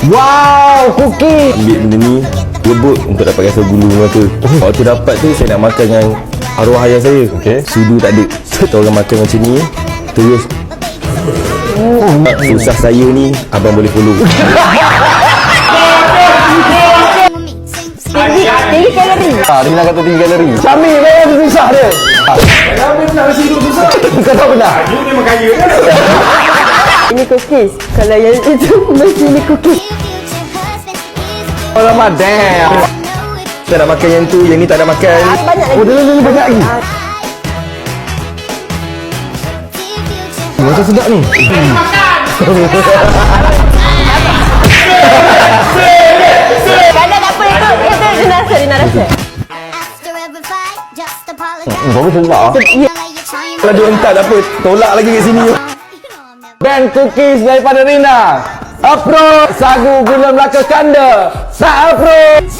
Wow, cookie. Ambil benda ni, rebut untuk dapat rasa bulu mata. Waktu dapat tu saya nak makan dengan arwah ayah saya. Okey. Sudu tak ada. Kita orang makan macam ni, terus. Susah saya ni, abang boleh follow. Tinggi kalori. Rina kata tinggi kalori. Syamil memang susah dia. Kenapa nak nasi hidup susah? Kau tahu benar? You memang kaya kan? Ini cookies. Kalau yang itu mesti ini cookies. Alamak, damn. Kita nak makan yang tu, yang ni tak nak makan. Banyak lagi. Oh, dia banyak lagi. Macam sedap ni. Kadang tak apa itu Rina rasa. Baru sedap. Kalau dia hentak tak apa, tolak lagi kat sini. Band cookies daripada Rina. Approve. Sagu gula Melaka Kanda. Tak approve.